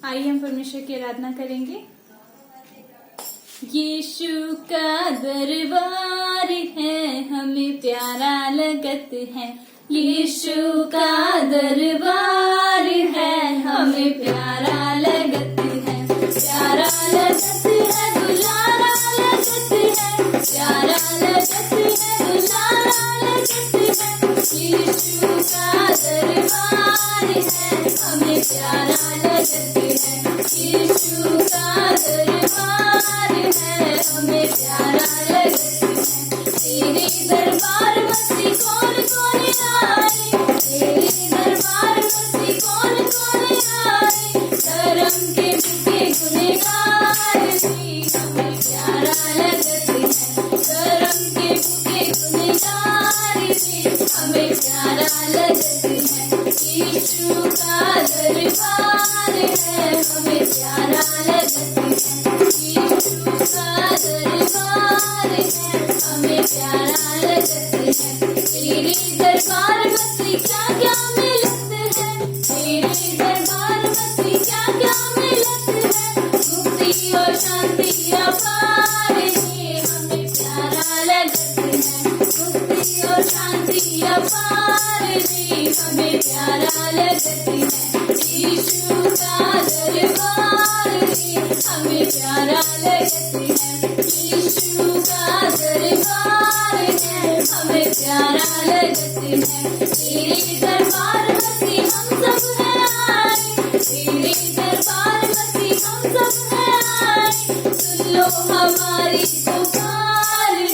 आइए हम परमेश्वर की आराधना करेंगे। यीशु का दरबार है, हमें प्यारा लगत है। यीशु का दरबार है, हमें प्यारा लगत है। प्यारा लगत है, दुलारा लगत है। प्यारा लगत है, दुलारा लगत है। यीशु का दरबार है, हमें प्यारा लगत है। यीशु का दरबार है, हमें प्यारा लगत है। तेरे दरबार मसीह कौन कौन आए, तेरे दरबार मसीह कौन कौन आए। धर्म के भूखे गुनहगार भी हमें प्यारा लगत है। धर्म के भूखे गुनहगार भी हमें प्यारा लगत है। यीशु का दरबार है, हमें प्यारा लगत है। यीशु का दरबार है, हमें प्यारा लगत है। तेरे दरबार मसीह क्या क्या मिलत है, तेरे दरबार मसीह क्या क्या मिलत है। मुक्ति और शांति अपार है, हमें प्यारा लगत है। मुक्ति और शांति अपार है, हमें प्यारा लगत है। यीशु का दरबार है, हमें प्यारा लगत है। यीशु का दरबार है, हमें प्यारा लगत है। तेरे दरबार मसीह हम सब है आए, तेरे दरबार मसीह हम सब है आए। सुन लो हमारी पुकार है,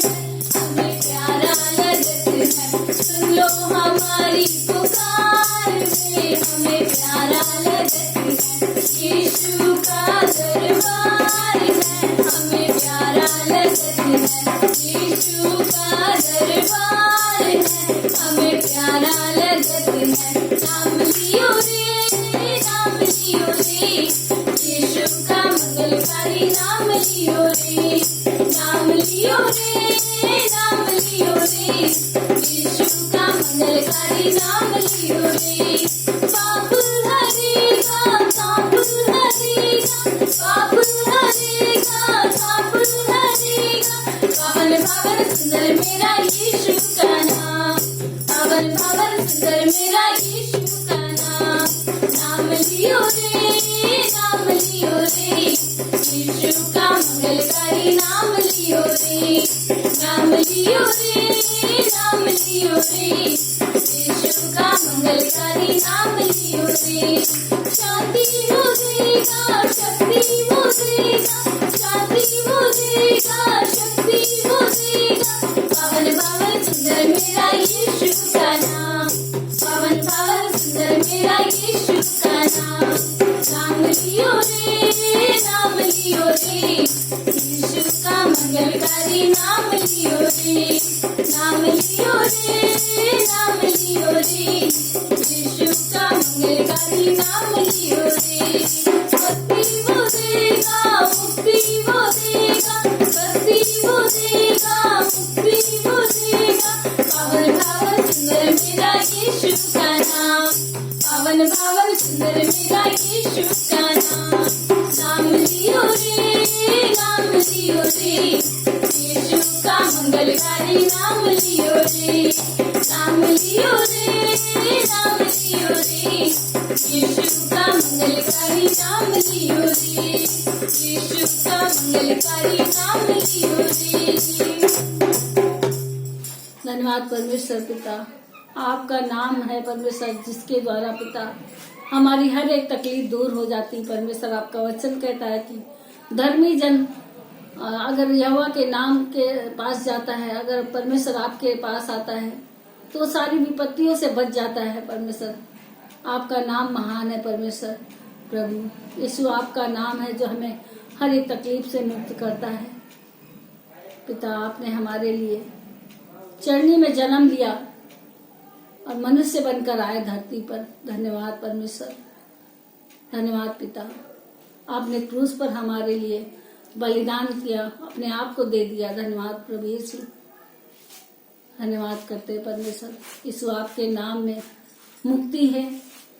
हमें प्यारा लगत है। सुन लो हमारी पुकार है, हमें प्यारा लगत है। यीशु का दरबार है, हमें प्यारा लगत है। यीशु का दरबार है, हमें प्यारा लगत है। नाम लियो रे, नाम लियो रे, यीशु का मंगलकारी नाम लियो रे। नाम लियो रे, नाम लियो रे, यीशु का मंगलकारी नाम लियो रे। पाप हरेगा, पाप हरेगा, पाप हरेगा, पाप हरेगा। पावन पावन सुंदर मेरा यीशु का नाम, पावन पावन सुंदर मेरा यीशु का नाम। नाम लियो रे, नाम लियो रे, यीशु का मंगलकारी नाम लियो रे। नाम लियो रे, नाम लियो रे, यीशु का मंगलकारी नाम लियो रे। शांति हो देगा, शक्ति हो देगा, शांति हो देगा, शक्ति हो देगा। पावन पावन सुंदर मेरा यीशु का नाम, पावन पावन सुंदर मेरा यीशु का नाम। नाम लियो रे, नाम लियो रे, यीशु का मंगलकारी नाम लियो रे। नाम लियो रे, नाम लियो रे, यीशु का मंगलकारी नाम लियो रे। भक्ति वो देगा, मुक्ति वो देगा, भक्ति वो देगा, मुक्ति वो देगा। पावन पावन सुंदर मेरा यीशु का नाम, पावन पावन सुंदर मेरा यीशु का नाम। नाम लियो रे, नाम लियो रे, यीशु का मंगलकारी नाम लियो रे। नाम लियो रे, नाम लियो रे, यीशु का मंगलकारी नाम लियो रे। यीशु का मंगलकारी नाम लियो रे। धन्यवाद परमेश्वर पिता, आपका नाम है परमेश्वर जिसके द्वारा पिता हमारी हर एक तकलीफ दूर हो जाती। परमेश्वर आपका वचन कहता है कि धर्मी जन अगर यहोवा के नाम के पास जाता है, अगर परमेश्वर आपके पास आता है तो सारी विपत्तियों से बच जाता है। परमेश्वर आपका नाम महान है। परमेश्वर प्रभु यीशु आपका नाम है जो हमें हर एक तकलीफ से मुक्त करता है। पिता आपने हमारे लिए चरनी में जन्म लिया और मनुष्य बनकर आए धरती पर। धन्यवाद परमेश्वर, धन्यवाद पिता, आपने क्रूस पर हमारे लिए बलिदान किया, अपने आप को दे दिया। धन्यवाद प्रभु यीशु, धन्यवाद करते परमेश्वर। यीशु आपके नाम में मुक्ति है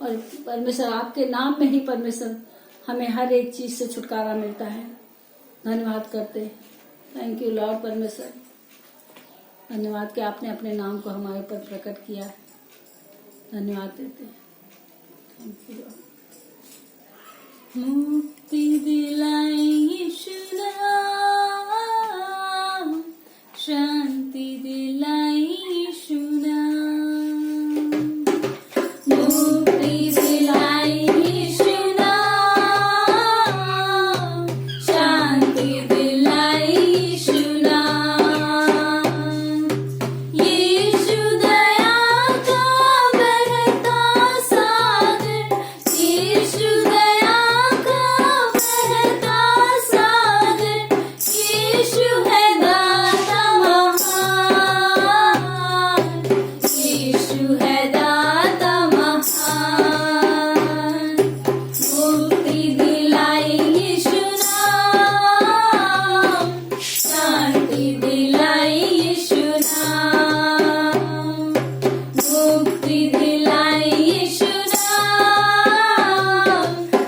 और परमेश्वर आपके नाम में ही परमेश्वर हमें हर एक चीज से छुटकारा मिलता है। धन्यवाद करते। थैंक यू लॉर्ड परमेश्वर। धन्यवाद कि आपने अपने नाम को हमारे ऊपर प्रकट किया है। धन्यवाद देते। Thank you Lord. मुक्ति दिलाए यीशु नाम, शांति दिलाए यीशु नाम, मुक्ति दिलाए यीशु नाम, शांति दिलाए यीशु नाम। यीशु दया का बहता सागर, यीशु दया का बहता सागर, यीशु है दाता महान, यीशु है दाता महान। मुक्ति दिलाई यीशु नाम, शांति दिलाई यीशु नाम, मुक्ति दिलाई यीशु नाम,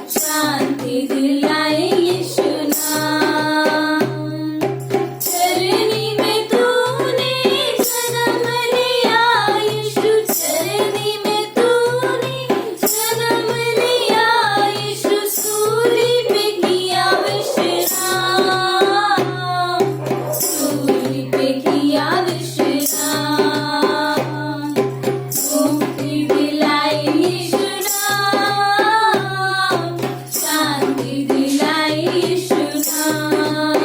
शांति दिलाई यीशु नाम। चरनी में तूने जन्म लिया यीशु, चरनी में तूने जन्म लिया यीशु, सूली पे किया विश्राम, सूली पे किया विश्राम। मुक्ति दिलाई यीशु नाम, शांति दिलाई यीशु नाम,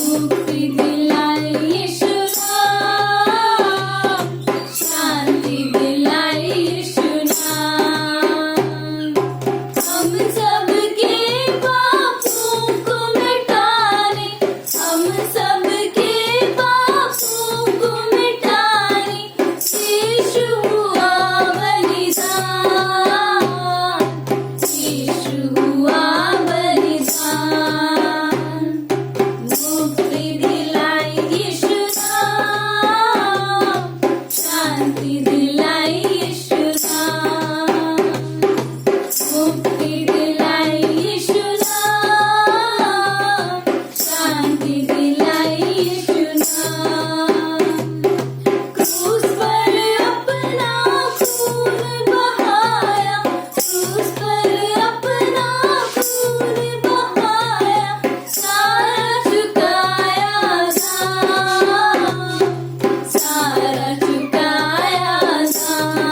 मुक्ति दिलाई यीशु नाम, शांति दिलाई यीशु नाम। हम सबके पापों को मिटाने, हम सबके पापों को मिटाने, यीशु हुआ बलिदान, यीशु हुआ बलिदान। मुक्ति दिलाई यीशु नाम, शांति दिलाई यीशु नाम, मुक्ति दिलाई यीशु नाम, शांति दिलाई यीशु नाम। क्रूस पर अपना खून बहाया, क्रूस पर अपना खून बहाया, सारा चुकाया दाम, सारा चुकाया दाम।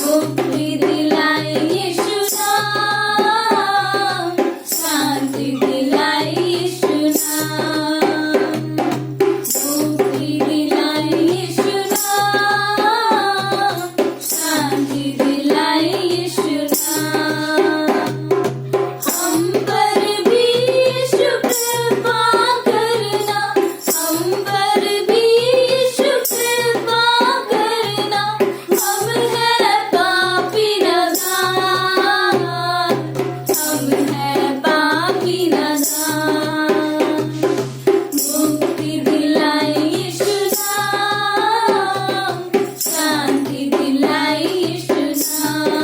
मुक्ति दिलाई यीशु नाम, शांति दिलाई यीशु नाम, मुक्ति दिलाई यीशु नाम, शांति दिलाई यीशु नाम। हम पर भी यीशु कृपा करना, हम पर भी यीशु कृपा करना, हम है पापी नादान, हम है पापी नादान। मुक्ति दिलाई यीशु नाम, शांति दिलाई यीशु नाम,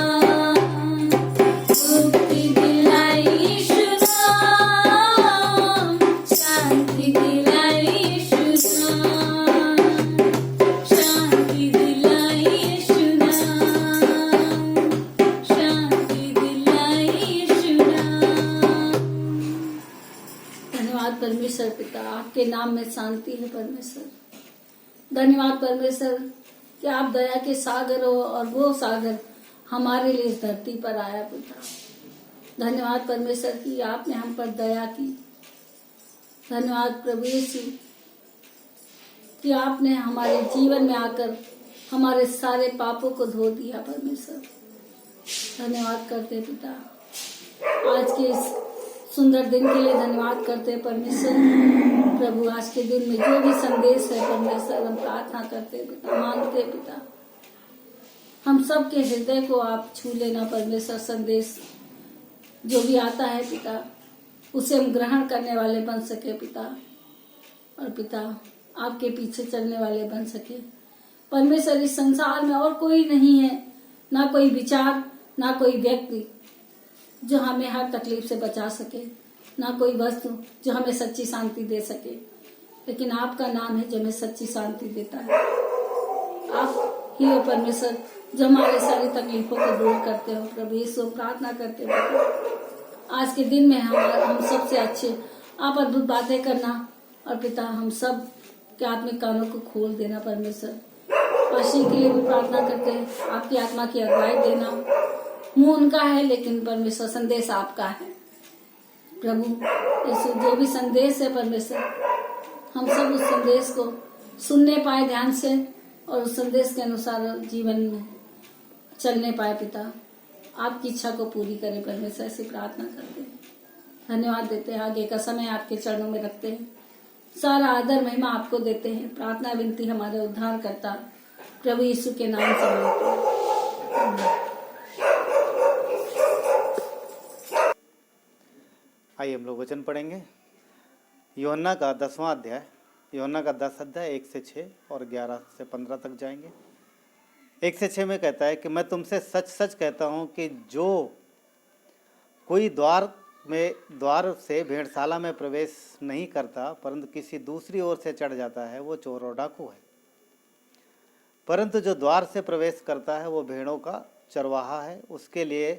मुक्ति दिलाई यीशु नाम, शांति दिलाई यीशु नाम, शांति दिलाई यीशु नाम, शांति दिलाई यीशु नाम। धन्यवाद परमेश्वर पिता, आपके नाम में शांति है परमेश्वर। धन्यवाद परमेश्वर कि आप दया के सागर हो और वो सागर हमारे लिए इस धरती पर आया पिता। धन्यवाद परमेश्वर कि आपने हम पर दया की। धन्यवाद प्रभु यीशु कि आपने हमारे जीवन में आकर हमारे सारे पापों को धो दिया परमेश्वर। धन्यवाद करते पिता। आज के इस सुंदर दिन के लिए धन्यवाद करते हैं परमेश्वर। प्रभु आज के दिन में जो भी संदेश है परमेश्वर, हम प्रार्थना करते हैं पिता, मांगते हैं पिता, हम सबके हृदय को आप छू लेना परमेश्वर। संदेश जो भी आता है पिता, उसे हम ग्रहण करने वाले बन सके पिता, और पिता आपके पीछे चलने वाले बन सके परमेश्वर। इस संसार में और कोई नहीं है, ना कोई विचार, ना कोई व्यक्ति जो हमें हर तकलीफ से बचा सके, ना कोई वस्तु जो हमें सच्ची शांति दे सके, लेकिन आपका नाम है जो हमें सच्ची शांति देता है। आप ही हो परमेश्वर जो हमारे सारी तकलीफों को दूर करते हो। प्रभु यीशु प्रार्थना करते हो आज के दिन में हम सबसे अच्छे आप अद्भुत बातें करना, और पिता हम सब के आत्मिक कानों को खोल देना परमेश्वर। पाशी के लिए भी प्रार्थना करते हैं, आपकी आत्मा की अगुवाई देना। मुंह उनका है लेकिन परमेश्वर संदेश आपका है। प्रभु यीशु जो भी संदेश है परमेश्वर, हम सब उस संदेश को सुनने पाए ध्यान से, और उस संदेश के अनुसार जीवन में चलने पाए। पिता आपकी इच्छा को पूरी करें परमेश्वर, ऐसी प्रार्थना करते हैं। धन्यवाद देते हैं, आगे का समय आपके चरणों में रखते हैं। सारा आदर महिमा आपको देते हैं। प्रार्थना विनती हमारे उद्धार करता प्रभु यीशु के नाम से मांगते हैं। आइए हम लोग वचन पढ़ेंगे। यूहन्ना का 10वां अध्याय, यूहन्ना का 10 अध्याय 1 से 6 और 11 से 15 तक जाएंगे। 1 से 6 में कहता है कि मैं तुमसे सच सच कहता हूँ कि जो कोई द्वार से भेड़शाला में प्रवेश नहीं करता, परंतु किसी दूसरी ओर से चढ़ जाता है, वो चोर और डाकू है। परंतु जो द्वार से प्रवेश करता है वो भेड़ों का चरवाहा है। उसके लिए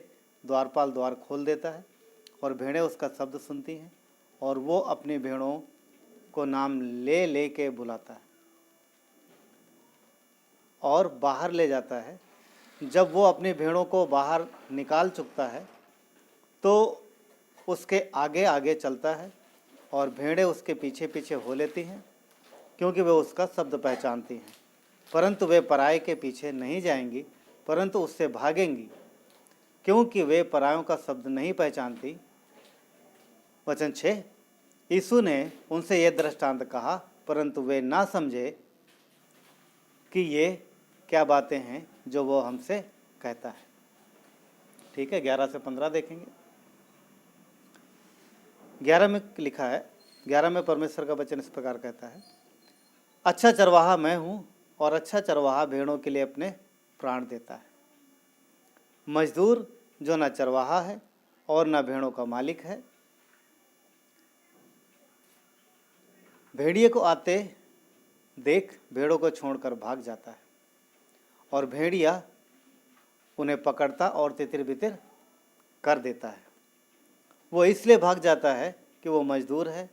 द्वारपाल द्वार खोल देता है, और भेड़ें उसका शब्द सुनती हैं, और वो अपनी भेड़ों को नाम ले ले के बुलाता है और बाहर ले जाता है। जब वो अपनी भेड़ों को बाहर निकाल चुकता है तो उसके आगे आगे चलता है, और भेड़ें उसके पीछे पीछे हो लेती हैं, क्योंकि वे उसका शब्द पहचानती हैं। परंतु वे पराये के पीछे नहीं जाएंगी, परंतु उससे भागेंगी, क्योंकि वे परायों का शब्द नहीं पहचानती। वचन 6, यीशु ने उनसे यह दृष्टांत कहा, परंतु वे ना समझे कि ये क्या बातें हैं जो वो हमसे कहता है। ठीक है, 11 से 15 देखेंगे। 11 में लिखा है, 11 में परमेश्वर का वचन इस प्रकार कहता है, अच्छा चरवाहा मैं हूँ, और अच्छा चरवाहा भेड़ों के लिए अपने प्राण देता है। मजदूर जो न चरवाहा है और न भेड़ों का मालिक है, भेड़िए को आते देख भेड़ों को छोड़कर भाग जाता है, और भेड़िया उन्हें पकड़ता और तितिर बितिर कर देता है। वो इसलिए भाग जाता है कि वो मजदूर है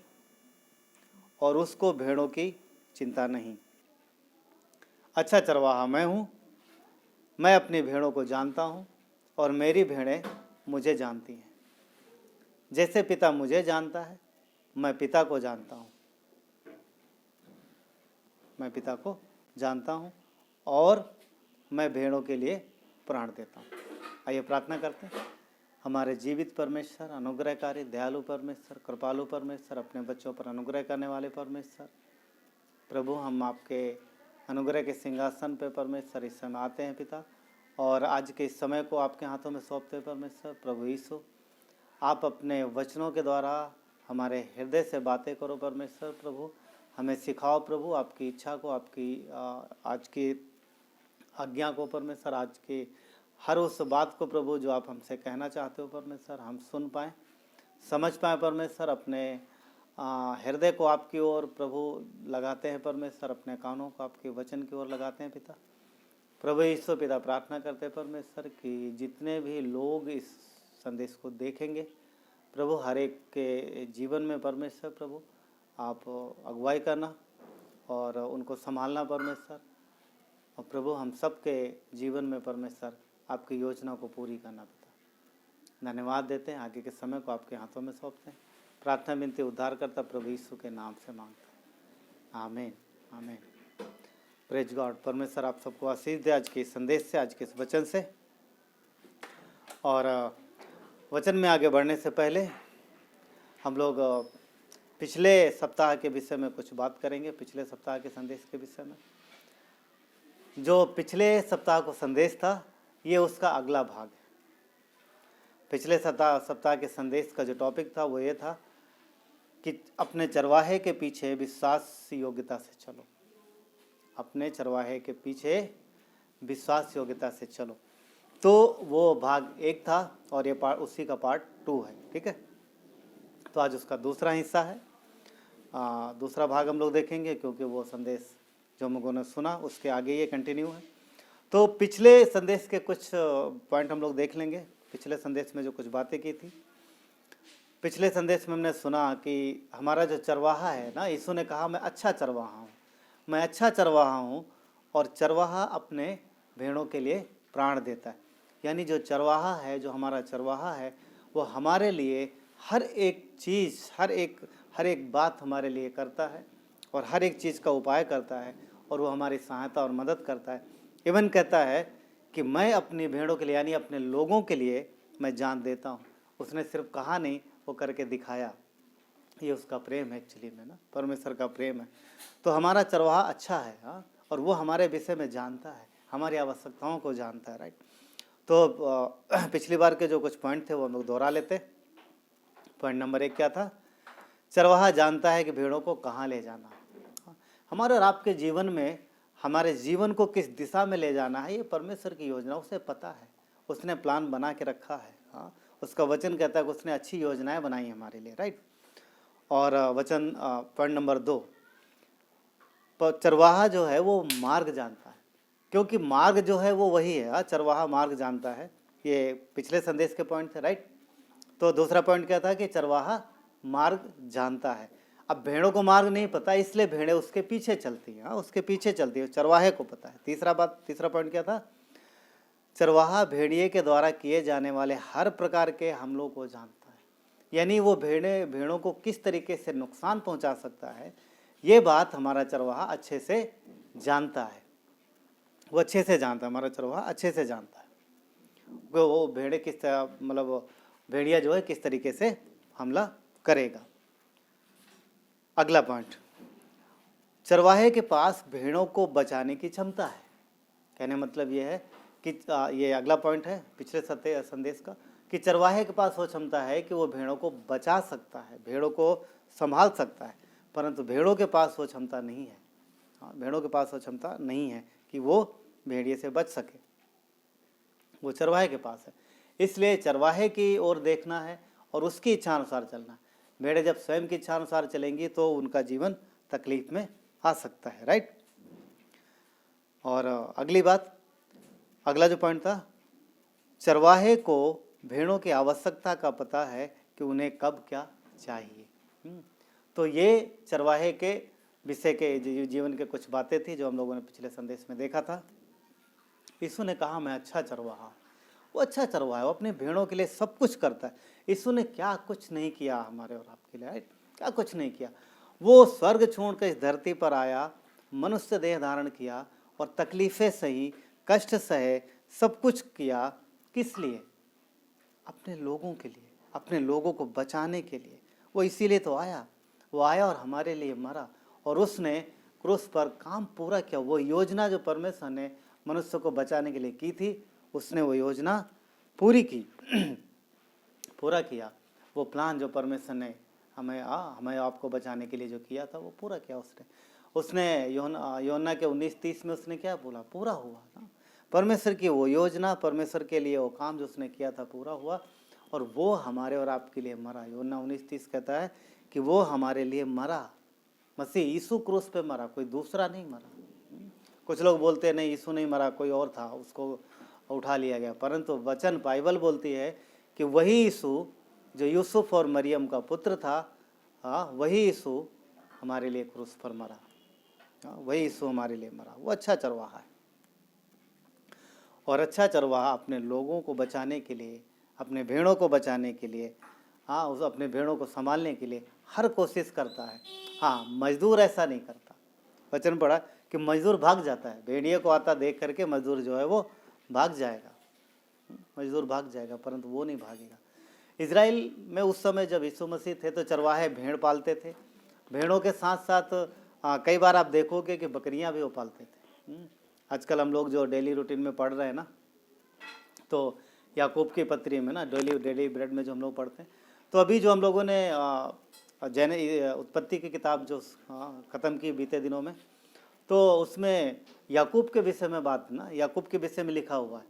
और उसको भेड़ों की चिंता नहीं। अच्छा चरवाहा मैं हूँ, मैं अपनी भेड़ों को जानता हूँ, और मेरी भेड़ें मुझे जानती हैं। जैसे पिता मुझे जानता है, मैं पिता को जानता हूँ, मैं पिता को जानता हूँ, और मैं भेड़ों के लिए प्राण देता हूँ। आइए प्रार्थना करते हैं। हमारे जीवित परमेश्वर, अनुग्रहकारी, दयालु परमेश्वर, कृपालु परमेश्वर, अपने बच्चों पर अनुग्रह करने वाले परमेश्वर, प्रभु हम आपके अनुग्रह के सिंहासन पे परमेश्वर इस समय आते हैं पिता, और आज के इस समय को आपके हाथों में सौंपते हैं परमेश्वर। प्रभु यीशु, आप अपने वचनों के द्वारा हमारे हृदय से बातें करो परमेश्वर। प्रभु हमें सिखाओ प्रभु आपकी इच्छा को, आपकी आज की आज्ञा को परमेश्वर, आज की हर उस बात को प्रभु जो आप हमसे कहना चाहते हो परमेश्वर, हम सुन पाएँ, समझ पाएँ परमेश्वर। अपने हृदय को आपकी ओर प्रभु लगाते हैं परमेश्वर, अपने कानों को आपके वचन की ओर लगाते हैं पिता। प्रभु यीशु पिता प्रार्थना करते हैं परमेश्वर कि जितने भी लोग इस संदेश को देखेंगे प्रभु, हर एक के जीवन में परमेश्वर प्रभु आप अगुवाई करना और उनको संभालना परमेश्वर, और प्रभु हम सब के जीवन में परमेश्वर आपकी योजना को पूरी करना पिता। धन्यवाद देते हैं, आगे के समय को आपके हाथों में सौंपते हैं। प्रार्थना विनती उद्धार करता प्रभु यीशु के नाम से मांगते हैं, आमीन आमीन। Praise God. परमेश्वर आप सबको आशीष दे आज के संदेश से, आज के इस वचन से। और वचन में आगे बढ़ने से पहले हम लोग पिछले सप्ताह के विषय में कुछ बात करेंगे, पिछले सप्ताह के संदेश के विषय में। जो पिछले सप्ताह को संदेश था ये उसका अगला भाग है। पिछले सप्ताह के संदेश का जो टॉपिक था वो ये था कि अपने चरवाहे के पीछे विश्वास योग्यता से चलो, अपने चरवाहे के पीछे विश्वास योग्यता से चलो। तो वो भाग 1 था और ये उसी का पार्ट 2 है, ठीक है। तो आज उसका दूसरा हिस्सा है, दूसरा भाग हम लोग देखेंगे, क्योंकि वो संदेश जो हम लोगों ने सुना उसके आगे ये कंटिन्यू है। तो पिछले संदेश के कुछ पॉइंट हम लोग देख लेंगे। पिछले संदेश में जो कुछ बातें की थी, पिछले संदेश में हमने सुना कि हमारा जो चरवाहा है ना, यीशु ने कहा मैं अच्छा चरवाहा हूँ, मैं अच्छा चरवाहा हूँ, और चरवाहा अपने भेड़ों के लिए प्राण देता है। यानी जो चरवाहा है, जो हमारा चरवाहा है, वो हमारे लिए हर एक चीज़, हर एक बात हमारे लिए करता है, और हर एक चीज़ का उपाय करता है, और वो हमारी सहायता और मदद करता है। इवन कहता है कि मैं अपनी भेड़ों के लिए, यानी अपने लोगों के लिए मैं जान देता हूँ। उसने सिर्फ कहा नहीं, वो करके दिखाया। ये उसका प्रेम है एक्चुअली में ना, परमेश्वर का प्रेम है। तो हमारा चरवाहा अच्छा है, हाँ, और वो हमारे विषय में जानता है, हमारी आवश्यकताओं को जानता है, राइट। तो पिछली बार के जो कुछ पॉइंट थे वो हम लोग दोहरा लेते। पॉइंट नंबर 1 क्या था? चरवाहा जानता है कि भेड़ों को कहाँ ले जाना है। हमारे और आपके जीवन में हमारे जीवन को किस दिशा में ले जाना है, ये परमेश्वर की योजना, उसे पता है, उसने प्लान बना के रखा है। हाँ, उसका वचन कहता है कि उसने अच्छी योजनाएं बनाई हमारे लिए, राइट। और वचन पॉइंट नंबर 2, चरवाहा जो है वो मार्ग जानता है, क्योंकि मार्ग जो है वो वही है। चरवाहा मार्ग जानता है। ये पिछले संदेश के पॉइंट थे, राइट। तो दूसरा पॉइंट क्या था कि चरवाहा मार्ग जानता है। अब भेड़ों को मार्ग नहीं पता, इसलिए भेड़ें उसके पीछे चलती हैं, उसके पीछे चलती है, चरवाहे को पता है। तीसरा पॉइंट क्या था? चरवाहा भेड़िए के द्वारा किए जाने वाले हर प्रकार के हमलों को जानता है, यानी वो भेड़ों को किस तरीके से नुकसान पहुंचा सकता है, ये बात हमारा चरवाहा अच्छे से जानता है। वो अच्छे से जानता है, हमारा चरवाहा अच्छे से जानता है वो भेड़े किस तरह, मतलब भेड़िया जो है किस तरीके से हमला करेगा। अगला पॉइंट, चरवाहे के पास भेड़ों को बचाने की क्षमता है। कहने मतलब ये है कि ये अगला पॉइंट है पिछले संदेश का, कि चरवाहे के पास वो क्षमता है कि वो भेड़ों को बचा सकता है, भेड़ों को संभाल सकता है, परंतु भेड़ों के पास वो क्षमता नहीं है। हाँ, भेड़ों के पास वो क्षमता नहीं है कि वो भेड़िए से बच सके, वो चरवाहे के पास है। इसलिए चरवाहे की ओर देखना है और उसकी इच्छा अनुसार चलना है। भेड़ें जब स्वयं की इच्छा अनुसार चलेंगी तो उनका जीवन तकलीफ में आ सकता है, राइट। और अगली बात, अगला जो पॉइंट था, चरवाहे को भेड़ों की आवश्यकता का पता है कि उन्हें कब क्या चाहिए। तो ये चरवाहे के विषय के जीवन के कुछ बातें थी जो हम लोगों ने पिछले संदेश में देखा था। यीशु ने कहा मैं अच्छा चरवाहा, वो अच्छा चरवाहा है, वो अपने भेड़ों के लिए सब कुछ करता है। यीशु ने क्या कुछ नहीं किया हमारे और आपके लिए, राइट, क्या कुछ नहीं किया। वो स्वर्ग छोड़कर इस धरती पर आया, मनुष्य देह धारण किया और तकलीफें सही, कष्ट सहे, सब कुछ किया। किस लिए? अपने लोगों के लिए, अपने लोगों को बचाने के लिए। वो इसीलिए तो आया, वो आया और हमारे लिए मरा, और उसने क्रूस पर काम पूरा किया। वो योजना जो परमेश्वर ने मनुष्य को बचाने के लिए की थी, उसने वो योजना पूरी की, पूरा किया। वो प्लान जो परमेश्वर ने हमें आपको बचाने के लिए जो किया था, वो पूरा किया उसने योना के 19:30 में उसने क्या बोला? पूरा हुआ ना। परमेश्वर की वो योजना, परमेश्वर के लिए वो काम जो उसने किया था पूरा हुआ, और वो हमारे और आपके लिए मरा। योना 19:30 कहता है कि वो हमारे लिए मरा। मसीह यीशु क्रूस पे मरा, कोई दूसरा नहीं मरा। कुछ लोग बोलते हैं नहीं यीशु नहीं मरा, कोई और था, उसको उठा लिया गया, परंतु वचन बाइबल बोलती है कि वही यीशु जो यूसुफ और मरियम का पुत्र था, वही यीशु हमारे लिए क्रूस पर मरा। वही यीशु हमारे लिए मरा। वो अच्छा चरवाहा है, और अच्छा चरवाहा अपने लोगों को बचाने के लिए, अपने भेड़ों को बचाने के लिए, उस अपने भेड़ों को संभालने के लिए हर कोशिश करता है। हाँ, मजदूर ऐसा नहीं करता। वचन पढ़ा कि मजदूर भाग जाता है, भेड़िए को आता देख करके मजदूर जो है वो भाग जाएगा, मजदूर भाग जाएगा, परंतु वो नहीं भागेगा। इजराइल में उस समय जब यीशु मसीह थे तो चरवाहे भेड़ पालते थे। भेड़ों के साथ साथ कई बार आप देखोगे कि बकरियां भी वो पालते थे। आजकल हम लोग जो डेली रूटीन में पढ़ रहे हैं ना, तो याकूब की पत्री में ना, डेली ब्रेड में जो हम लोग पढ़ते हैं, तो अभी जो हम लोगों ने उत्पत्ति की किताब जो ख़त्म की बीते दिनों में, तो उसमें याकूब के विषय में बात ना, याकूब के विषय में लिखा हुआ है।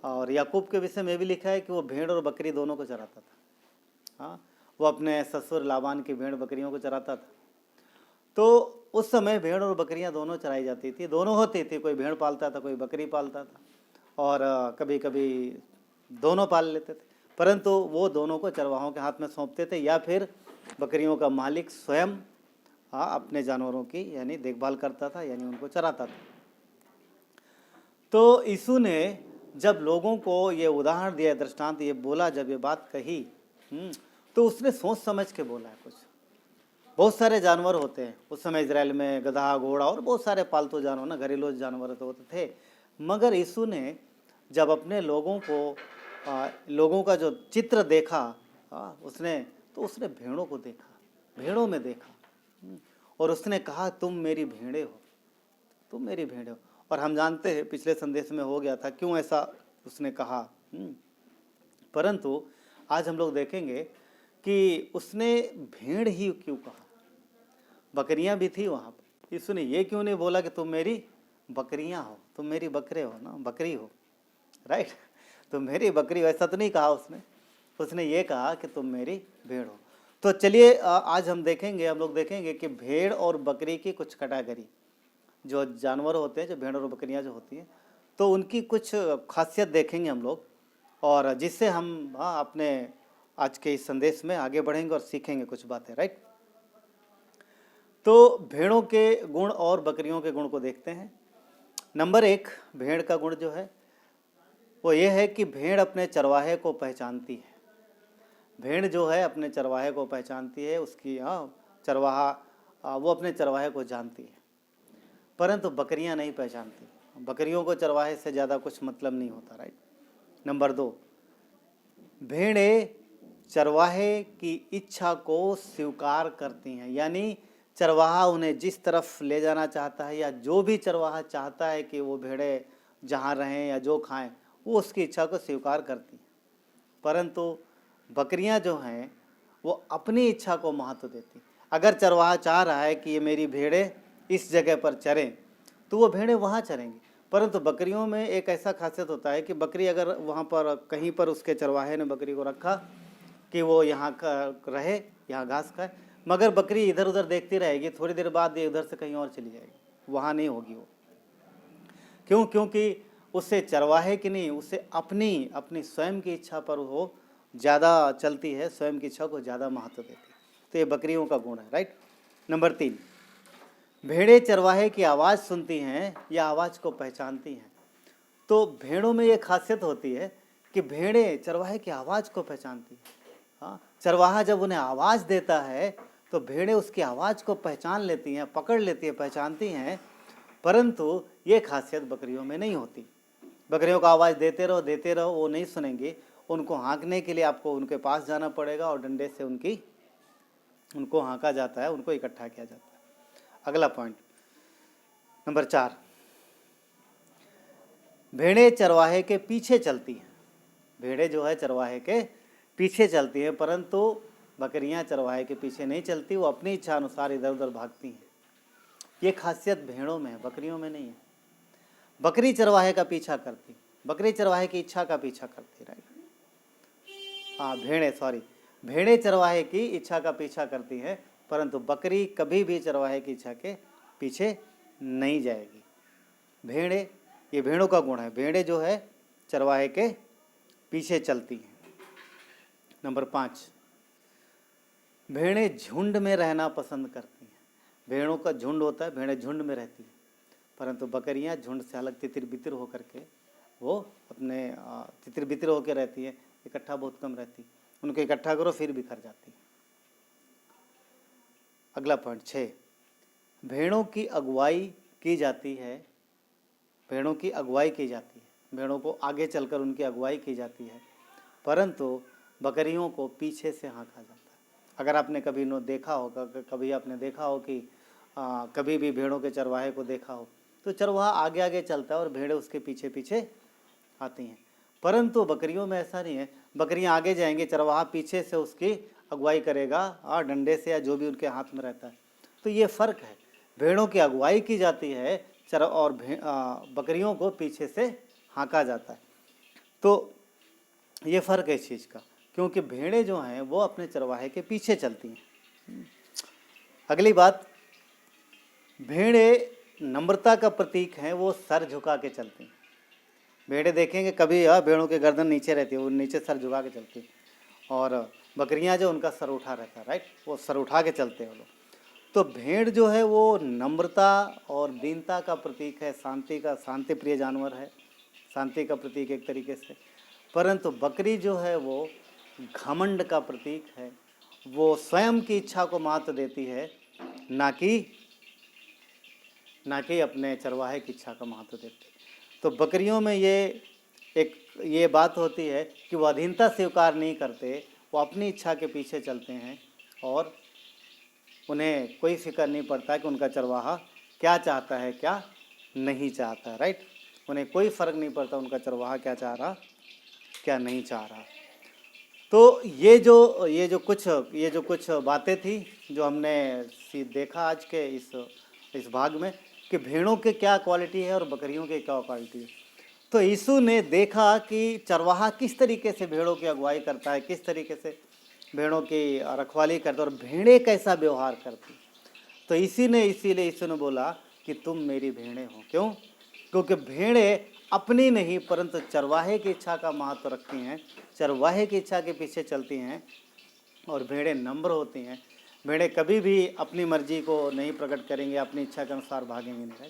और याकूब के विषय में भी लिखा है कि वो भेड़ और बकरी दोनों को चराता था। हाँ, वो अपने ससुर लाबान की भेड़ बकरियों को चराता था। तो उस समय भेड़ और बकरियां दोनों चराई जाती थी, दोनों होती थी, कोई भेड़ पालता था, कोई बकरी पालता था, और कभी कभी दोनों पाल लेते थे। परंतु वो दोनों को चरवाहों के हाथ में सौंपते थे, या फिर बकरियों का मालिक स्वयं अपने जानवरों की यानी देखभाल करता था, यानी उनको चराता था। तो यीशु ने जब लोगों को ये उदाहरण दिया, दृष्टांत ये बोला, जब ये बात कही, तो उसने सोच समझ के बोला है। कुछ बहुत सारे जानवर होते हैं उस समय इजराइल में, गधा, घोड़ा और बहुत सारे पालतू जानवर ना, घरेलू जानवर तो होते थे। मगर यीशु ने जब अपने लोगों का जो चित्र देखा, उसने भेड़ों को देखा, भेड़ों में देखा, और उसने कहा तुम मेरी भेड़ें हो, तुम मेरी भेड़ें हो। और हम जानते हैं पिछले संदेश में हो गया था क्यों ऐसा उसने कहा। परंतु आज हम लोग देखेंगे कि उसने भेड़ ही क्यों कहा, बकरियां भी थी वहाँ पर। यीशु ने ये क्यों नहीं बोला कि तुम मेरी बकरियां हो, तुम मेरी बकरे हो ना, बकरी हो, राइट, तुम मेरी बकरी हो, ऐसा तो नहीं कहा उसने ये कहा कि तुम मेरी भेड़ हो। तो चलिए आज हम लोग देखेंगे कि भेड़ और बकरी की कुछ कैटेगरी, जो जानवर होते हैं, जो भेड़ और बकरियां जो होती हैं, तो उनकी कुछ खासियत देखेंगे हम लोग, और जिससे हम अपने आज के इस संदेश में आगे बढ़ेंगे और सीखेंगे कुछ बातें, राइट। तो भेड़ों के गुण और बकरियों के गुण को देखते हैं। नंबर 1, भेड़ का गुण जो है वो ये है कि भेड़ अपने चरवाहे को पहचानती है। भेड़ जो है अपने चरवाहे को पहचानती है, उसकी चरवाहा वो अपने चरवाहे को जानती है। परंतु बकरियां नहीं पहचानती, बकरियों को चरवाहे से ज़्यादा कुछ मतलब नहीं होता, राइट। नंबर 2, भेड़ें चरवाहे की इच्छा को स्वीकार करती हैं, यानी चरवाहा उन्हें जिस तरफ ले जाना चाहता है, या जो भी चरवाहा चाहता है कि वो भेड़ें जहाँ रहें या जो खाएं, वो उसकी इच्छा को स्वीकार करती हैं। परंतु बकरियां जो हैं वो अपनी इच्छा को महत्व देती। अगर चरवाहा चाह रहा है कि ये मेरी भेड़ें इस जगह पर चरें, तो वो भेड़ें वहाँ चरेंगी। परंतु बकरियों में एक ऐसा खासियत होता है कि बकरी अगर वहाँ पर कहीं पर उसके चरवाहे ने बकरी को रखा कि वो यहाँ रहे, यहाँ घास खाए, मगर बकरी इधर उधर देखती रहेगी, थोड़ी देर बाद ये उधर से कहीं और चली जाएगी, वहाँ नहीं होगी वो। क्यों? क्योंकि उससे चरवाहे की नहीं, उससे अपनी स्वयं की इच्छा पर वो ज़्यादा चलती है, स्वयं की इच्छा को ज़्यादा महत्व देती है। तो ये बकरियों का गुण है, राइट। नंबर 3, भेड़ें चरवाहे की आवाज़ सुनती हैं या आवाज़ को पहचानती हैं। तो भेड़ों में ये खासियत होती है कि भेड़ें चरवाहे की आवाज़ को पहचानती हैं। हाँ, चरवाहा जब उन्हें आवाज़ देता है तो भेड़ें उसकी आवाज़ को पहचान लेती हैं, पकड़ लेती हैं, पहचानती हैं। परंतु ये खासियत बकरियों में नहीं होती। बकरियों को आवाज़ देते रहो, वो नहीं सुनेंगी। उनको हाँकने के लिए आपको उनके पास जाना पड़ेगा, और डंडे से उनको हाँका जाता है, उनको इकट्ठा किया जाता है। अगला पॉइंट, नंबर 4, भेड़ें चरवाहे के पीछे चलती हैं। भेड़ें जो है चरवाहे के पीछे चलती हैं, परंतु बकरियां चरवाहे के पीछे नहीं चलती, वो अपनी इच्छा अनुसार इधर उधर भागती हैं। ये खासियत भेड़ों में है, बकरियों में नहीं है। बकरी चरवाहे का पीछा करती, बकरी चरवाहे की इच्छा का पीछा करती, राइट। हाँ, भेड़ें चरवाहे की इच्छा का पीछा करती हैं, परंतु बकरी कभी भी चरवाहे की इच्छा के पीछे नहीं जाएगी। ये भेड़ों का गुण है, भेड़ें जो है चरवाहे के पीछे चलती हैं। नंबर 5, भेड़ें झुंड में रहना पसंद करती हैं। भेड़ों का झुंड होता है, भेड़ें झुंड में रहती हैं, परंतु बकरियां झुंड से अलग तितिर बितिर होकर के वो अपने तितिर बितिर होकर रहती है, इकट्ठा बहुत कम रहती। उनको इकट्ठा करो फिर बिखर जाती। अगला पॉइंट 6, भेड़ों की अगुवाई की जाती है। भेड़ों की अगुवाई की जाती है, भेड़ों को आगे चलकर उनकी अगुवाई की जाती है, परंतु बकरियों को पीछे से हाँका जाता है। अगर आपने कभी देखा होगा, कभी आपने देखा हो कि कभी भी भेड़ों के चरवाहे को देखा हो, तो चरवाहा आगे आगे चलता है और भेड़ें उसके पीछे पीछे आती हैं। परंतु बकरियों में ऐसा नहीं है, बकरियां आगे जाएंगे, चरवाहा पीछे से उसकी अगुवाई करेगा, डंडे से या जो भी उनके हाथ में रहता है। तो ये फ़र्क है, भेड़ों की अगुवाई की जाती है और बकरियों को पीछे से हाँका जाता है। तो ये फ़र्क है इस चीज़ का, क्योंकि भेड़ें जो हैं वो अपने चरवाहे के पीछे चलती हैं। अगली बात, भेड़ें नम्रता का प्रतीक हैं, वो सर झुका के चलती हैं। भेड़ें देखेंगे कभी, भेड़ों की गर्दन नीचे रहती है, वो नीचे सर झुका के चलती है, और बकरियां जो उनका सर उठा रहता है, राइट, वो सर उठा के चलते हैं वो लोग। तो भेड़ जो है वो नम्रता और दीनता का प्रतीक है, शांति प्रिय जानवर है, शांति का प्रतीक एक तरीके से। परंतु बकरी जो है वो घमंड का प्रतीक है, वो स्वयं की इच्छा को महत्व देती है, ना कि अपने चरवाहे की इच्छा का महत्व देती है। तो बकरियों में ये बात होती है कि वो अधीनता स्वीकार नहीं करते, वो अपनी इच्छा के पीछे चलते हैं और उन्हें कोई फिक्र नहीं पड़ता कि उनका चरवाहा क्या चाहता है क्या नहीं चाहता, राइट। उन्हें कोई फ़र्क नहीं पड़ता उनका चरवाहा क्या चाह रहा क्या नहीं चाह रहा। तो ये जो कुछ बातें थी जो हमने देखा आज के इस भाग में, कि भेड़ों के क्या क्वालिटी है और बकरियों के क्या क्वालिटी है। तो यीशु ने देखा कि चरवाहा किस तरीके से भेड़ों की अगुवाई करता है, किस तरीके से भेड़ों की रखवाली करता है और भेड़ें कैसा व्यवहार करती। तो इसीलिए यीशु ने बोला कि तुम मेरी भेड़ें हो। क्यों? क्योंकि भेड़ें अपनी नहीं परंतु चरवाहे की इच्छा का महत्व रखती हैं, चरवाहे की इच्छा के पीछे चलती हैं, और भेड़ें नम्र होती हैं। भेड़ें कभी भी अपनी मर्जी को नहीं प्रकट करेंगे, अपनी इच्छा के अनुसार भागेंगे नहीं।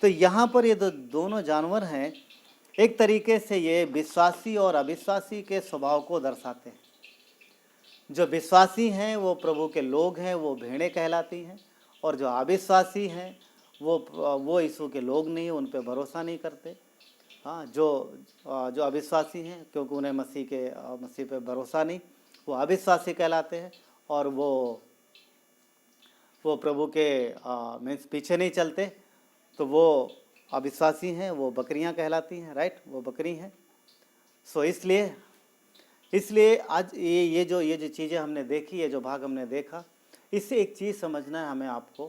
तो यहाँ पर ये दोनों जानवर हैं, एक तरीके से ये विश्वासी और अविश्वासी के स्वभाव को दर्शाते हैं। जो विश्वासी हैं वो प्रभु के लोग हैं, वो भेड़ें कहलाती हैं, और जो अविश्वासी हैं वो यीशु के लोग नहीं, उन पे भरोसा नहीं करते। हाँ, जो अविश्वासी हैं क्योंकि उन्हें मसीह पे भरोसा नहीं, वो अविश्वासी कहलाते हैं, और वो प्रभु के मीन्स पीछे नहीं चलते, तो वो अविश्वासी हैं, वो बकरियां कहलाती हैं, राइट, वो बकरी हैं। सो इसलिए आज ये जो चीज़ें हमने देखी, ये जो भाग हमने देखा, इससे एक चीज़ समझना है हमें आपको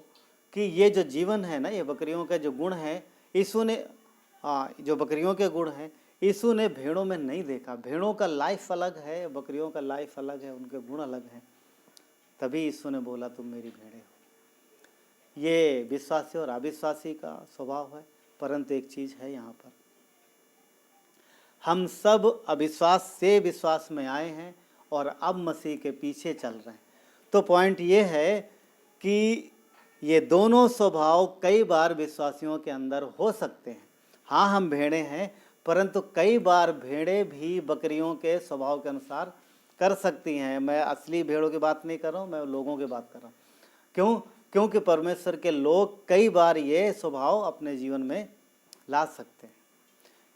कि ये जो जीवन है ना, ये बकरियों के जो गुण हैं, यीशु ने जो बकरियों के गुण हैं यीशु ने भेड़ों में नहीं देखा। भेड़ों का लाइफ अलग है, बकरियों का लाइफ अलग है, उनके गुण अलग हैं। तभी यीशु ने बोला तुम मेरी भेड़ें हो। ये विश्वासी और अविश्वासी का स्वभाव है, परंतु एक चीज़ है यहाँ पर, हम सब अविश्वास से विश्वास में आए हैं और अब मसीह के पीछे चल रहे हैं। तो पॉइंट ये है कि ये दोनों स्वभाव कई बार विश्वासियों के अंदर हो सकते हैं। हाँ, हम भेड़ें हैं, परंतु कई बार भेड़ें भी बकरियों के स्वभाव के अनुसार कर सकती हैं। मैं असली भेड़ों की बात नहीं कर रहा हूँ, मैं लोगों की बात कर रहा हूँ। क्यों? क्योंकि परमेश्वर के लोग कई बार ये स्वभाव अपने जीवन में ला सकते हैं।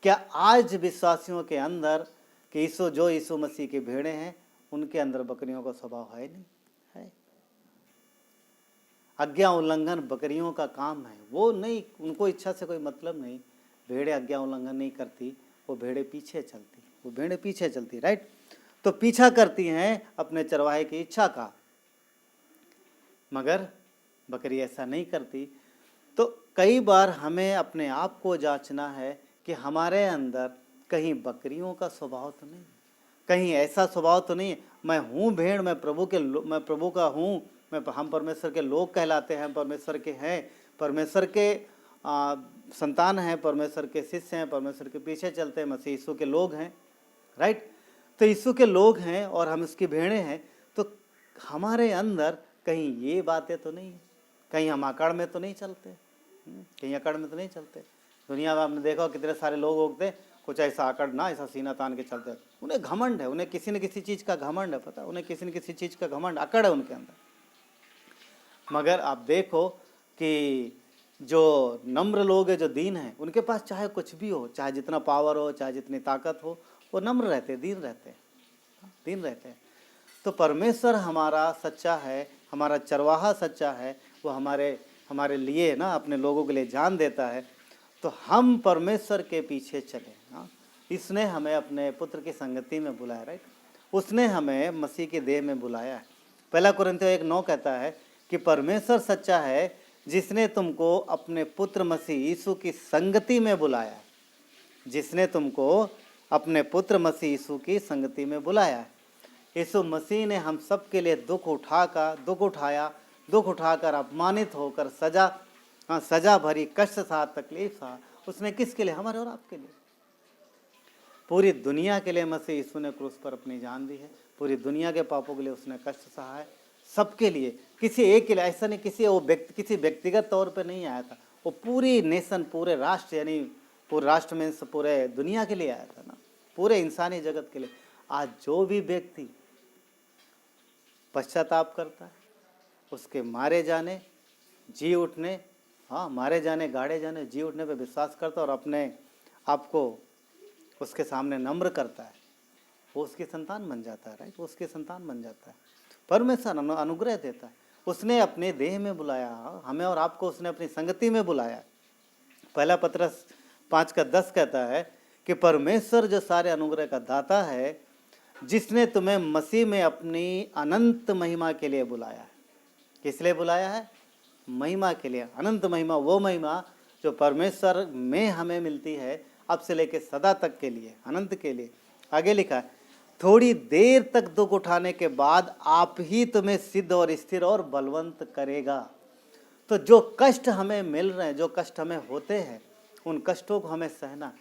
क्या आज विश्वासियों के अंदर कि यीशु मसीह की भेड़ें हैं, उनके अंदर बकरियों का स्वभाव है? नहीं है। आज्ञा उल्लंघन बकरियों का काम है, वो नहीं, उनको इच्छा से कोई मतलब नहीं। भेड़ें आज्ञा उल्लंघन नहीं करती, वो भेड़ें पीछे चलती, राइट। तो पीछा करती हैं अपने चरवाहे की इच्छा का, मगर बकरी ऐसा नहीं करती। तो कई बार हमें अपने आप को जांचना है कि हमारे अंदर कहीं बकरियों का स्वभाव तो नहीं, कहीं ऐसा स्वभाव तो नहीं है। मैं हूँ भेड़, मैं प्रभु का हूँ, हम परमेश्वर के लोग कहलाते हैं, परमेश्वर के हैं, परमेश्वर के संतान हैं, परमेश्वर के शिष्य हैं, परमेश्वर के पीछे चलते हैं, मसीह यीशु के लोग हैं, राइट। तो यीशु के लोग हैं और हम इसकी भेड़ें हैं। तो हमारे अंदर कहीं ये बातें तो नहीं है, कहीं हम अकड़ में तो नहीं चलते, दुनिया में आपने देखा कितने सारे लोग होते, कुछ ऐसा अकड़ ना, ऐसा सीना तान के चलते, उन्हें घमंड है, उन्हें किसी न किसी चीज़ का घमंड है, पता, उन्हें किसी न किसी चीज़ का घमंड, अकड़ है उनके अंदर। मगर आप देखो कि जो नम्र लोग हैं, जो दीन हैं, उनके पास चाहे कुछ भी हो, चाहे जितना पावर हो, चाहे जितनी ताकत हो, वो नम्र रहते, दीन रहते हैं। तो परमेश्वर हमारा सच्चा है, हमारा चरवाहा सच्चा है, वो हमारे लिए ना, अपने लोगों के लिए जान देता है। तो हम परमेश्वर के पीछे चले ना। इसने हमें अपने पुत्र की संगति में बुलाया, राइट। उसने हमें मसीह के देह में बुलाया है। 1 कुरिन्थियों 1:9 कहता है कि परमेश्वर सच्चा है जिसने तुमको अपने पुत्र मसीह यीशु की संगति में बुलाया, जिसने तुमको अपने पुत्र मसीह यीशु की संगति में बुलाया है। यीशु मसीह ने हम सब के लिए दुख उठाकर अपमानित होकर सजा भरी कष्ट सहा, तकलीफ सहा। उसने किसके लिए? हमारे और आपके लिए। पूरी दुनिया के लिए मसीह यीशु ने क्रूस पर अपनी जान दी है। पूरी दुनिया के पापों के लिए उसने कष्ट सहा है, सबके लिए, किसी एक के लिए ऐसा नहीं, किसी व्यक्तिगत तौर पे नहीं आया था। वो पूरी नेशन, पूरे राष्ट्र, यानी पूरे राष्ट्र में पूरे दुनिया के लिए आया था ना, पूरे इंसानी जगत के लिए। आज जो भी व्यक्ति पश्चाताप करता है, उसके मारे जाने, जी उठने, मारे जाने, गाड़े जाने, जी उठने पे विश्वास करता है और अपने आप को उसके सामने नम्र करता है, वो उसकी संतान बन जाता है। राइट, वो उसकी संतान बन जाता है। परमेश्वर अनुग्रह देता है। उसने अपने देह में बुलाया हमें और आपको, उसने अपनी संगति में बुलाया। पहला पत्रस 5:10 कहता है कि परमेश्वर जो सारे अनुग्रह का दाता है, जिसने तुम्हें मसीह में अपनी अनंत महिमा के लिए बुलाया है। किस लिए बुलाया है? महिमा के लिए। अनंत महिमा, वो महिमा जो परमेश्वर में हमें मिलती है अब से लेकर सदा तक के लिए, अनंत के लिए। आगे लिखा है, थोड़ी देर तक दुख उठाने के बाद आप ही तुम्हें सिद्ध और स्थिर और बलवंत करेगा। तो जो कष्ट हमें मिल रहे हैं, जो कष्ट हमें होते हैं, उन कष्टों को हमें सहना।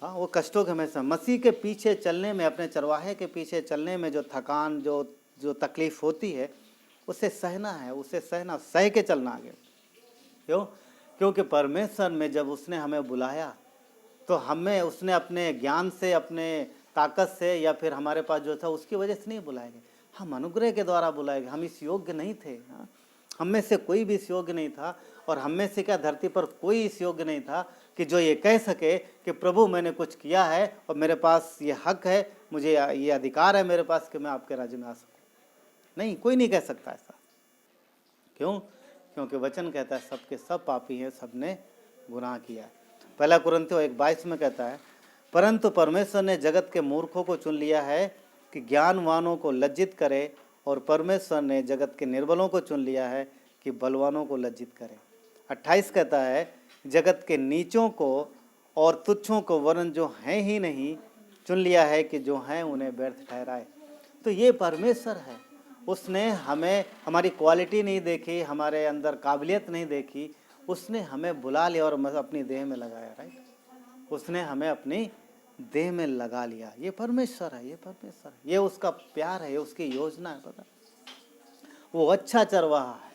वो कष्टों को हमें सहना। मसीह के पीछे चलने में, अपने चरवाहे के पीछे चलने में जो थकान, जो तकलीफ होती है, उसे सहना है, उसे सहना, सह के चलना आगे। क्यों? क्योंकि परमेश्वर में जब उसने हमें बुलाया तो हमें उसने अपने ज्ञान से, अपने ताकत से, या फिर हमारे पास जो था उसकी वजह से नहीं बुलाए गए। हम अनुग्रह के द्वारा बुलाए गए। हम इस योग्य नहीं थे। हम में से कोई भी इस योग्य नहीं था, और हम में से क्या, धरती पर कोई इस योग्य नहीं था कि जो ये कह सके कि प्रभु मैंने कुछ किया है और मेरे पास ये हक है, मुझे ये अधिकार है मेरे पास कि मैं आपके राज्य में आ सकूं। नहीं, कोई नहीं कह सकता ऐसा। क्यों? क्योंकि वचन कहता है सबके सब पापी हैं, सबने गुनाह किया है। पहला कुरिन्थियों 1:22 में कहता है, परंतु परमेश्वर ने जगत के मूर्खों को चुन लिया है कि ज्ञानवानों को लज्जित करे, और परमेश्वर ने जगत के निर्बलों को चुन लिया है कि बलवानों को लज्जित करे। 28 कहता है, जगत के नीचों को और तुच्छों को, वरन जो हैं ही नहीं, चुन लिया है कि जो हैं उन्हें व्यर्थ ठहराए। तो ये परमेश्वर है। उसने हमें, हमारी क्वालिटी नहीं देखी, हमारे अंदर काबिलियत नहीं देखी, उसने हमें बुला लिया और अपनी देह में लगाया। राइट, उसने हमें अपनी देह में लगा लिया। ये परमेश्वर है, ये परमेश्वर है, ये उसका प्यार है, ये उसकी योजना है। पता, वो अच्छा चरवाहा है,